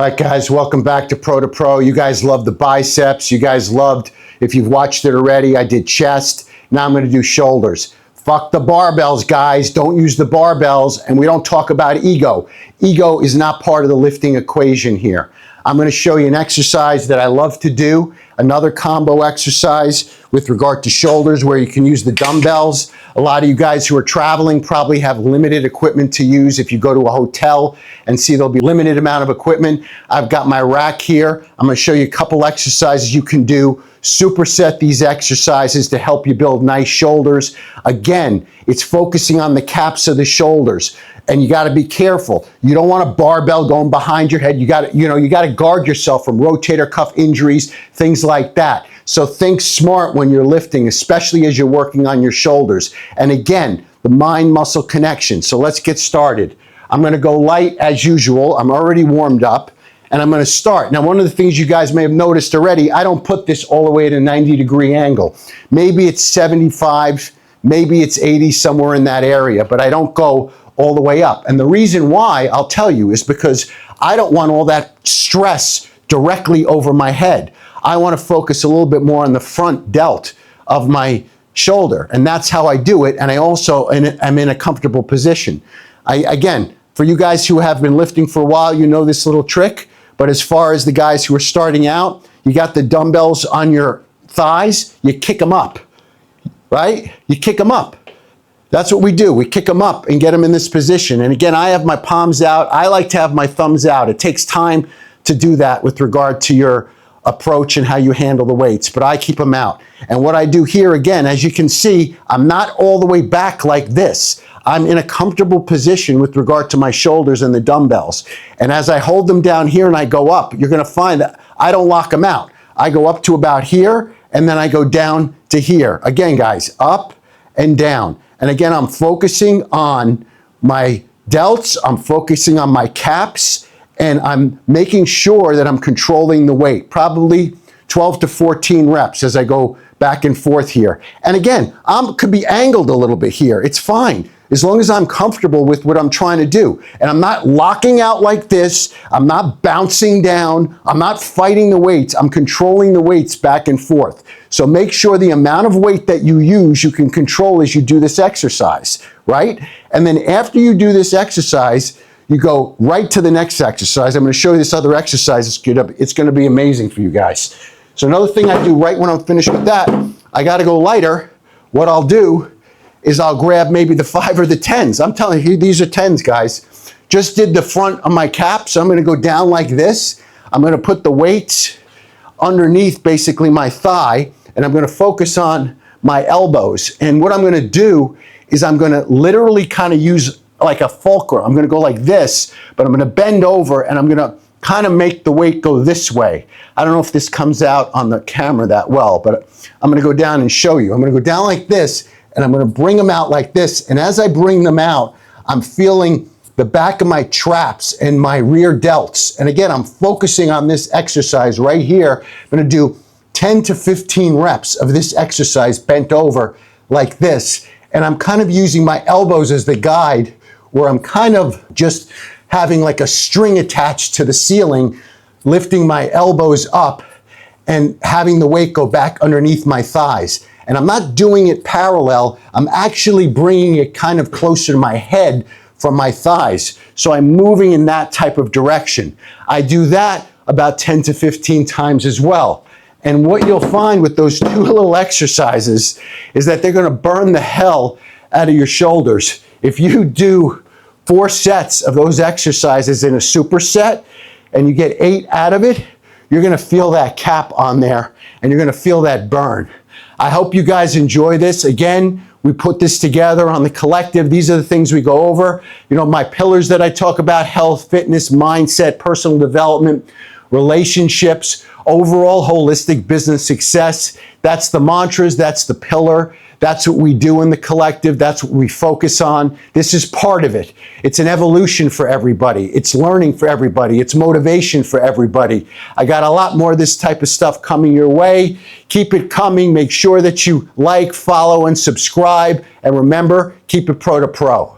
All right, guys, welcome back to Pro to Pro. You guys love the biceps. You guys loved, if you've watched it already, I did chest. Now I'm going to do shoulders. Fuck the barbells, guys. Don't use the barbells. And we don't talk about ego. Ego is not part of the lifting equation here. I'm going to show you an exercise that I love to do, another combo exercise with regard to shoulders where you can use the dumbbells. A lot of you guys who are traveling probably have limited equipment to use. If you go to a hotel and see there'll be limited amount of equipment, I've got my rack here. I'm going to show you a couple exercises you can do. Superset these exercises to help you build nice shoulders. Again, it's focusing on the caps of the shoulders. And you got to be careful. You don't want a barbell going behind your head. You got to guard yourself from rotator cuff injuries, things like that. So think smart when you're lifting, especially as you're working on your shoulders. And again, the mind-muscle connection. So let's get started. I'm going to go light as usual. I'm already warmed up. And I'm going to start. Now, one of the things you guys may have noticed already, I don't put this all the way at a 90-degree angle. Maybe it's 75, maybe it's 80, somewhere in that area, but I don't go all the way up. And the reason why, I'll tell you, is because I don't want all that stress directly over my head. I want to focus a little bit more on the front delt of my shoulder. And that's how I do it. And I also am in a comfortable position. Again, for you guys who have been lifting for a while, you know this little trick. But as far as the guys who are starting out, you got the dumbbells on your thighs, you kick them up, right? You kick them up. That's what we do. We kick them up and get them in this position. And again, I have my palms out. I like to have my thumbs out. It takes time to do that with regard to your approach and how you handle the weights, but I keep them out. And what I do here, again, as you can see, I'm not all the way back like this. I'm in a comfortable position with regard to my shoulders and the dumbbells. And as I hold them down here and I go up, you're going to find that I don't lock them out. I go up to about here and then I go down to here. Again, guys, up and down. And again, I'm focusing on my delts, I'm focusing on my caps, and I'm making sure that I'm controlling the weight, probably 12 to 14 reps as I go back and forth here. And again, I could be angled a little bit here. It's fine, as long as I'm comfortable with what I'm trying to do. And I'm not locking out like this. I'm not bouncing down. I'm not fighting the weights. I'm controlling the weights back and forth. So make sure the amount of weight that you use, you can control as you do this exercise, right? And then after you do this exercise, you go right to the next exercise. I'm going to show you this other exercise. It's going to be amazing for you guys. So another thing I do right when I'm finished with that, I got to go lighter. What I'll do is I'll grab maybe the 5 or the 10s. I'm telling you, these are 10s, guys. Just did the front of my cap, so I'm going to go down like this. I'm going to put the weights underneath basically my thigh, and I'm going to focus on my elbows. And what I'm going to do is I'm going to literally kind of use like a fulcrum. I'm going to go like this, but I'm going to bend over and I'm going to kind of make the weight go this way. I don't know if this comes out on the camera that well, but I'm going to go down and show you. I'm going to go down like this and I'm going to bring them out like this. And as I bring them out, I'm feeling the back of my traps and my rear delts. And again, I'm focusing on this exercise right here. I'm going to do 10 to 15 reps of this exercise bent over like this. And I'm kind of using my elbows as the guide, where I'm kind of just having like a string attached to the ceiling, lifting my elbows up and having the weight go back underneath my thighs. And I'm not doing it parallel. I'm actually bringing it kind of closer to my head from my thighs. So I'm moving in that type of direction. I do that about 10 to 15 times as well. And what you'll find with those 2 little exercises is that they're going to burn the hell out of your shoulders. If you do 4 sets of those exercises in a superset and you get 8 out of it, you're going to feel that cap on there and you're going to feel that burn. I hope you guys enjoy this. Again, we put this together on the collective. These are the things we go over. You know, my pillars that I talk about: health, fitness, mindset, personal development, relationships, overall holistic business success. That's the mantras, that's the pillar. That's what we do in the collective. That's what we focus on. This is part of it. It's an evolution for everybody. It's learning for everybody. It's motivation for everybody. I got a lot more of this type of stuff coming your way. Keep it coming. Make sure that you like, follow, and subscribe. And remember, keep it pro to pro.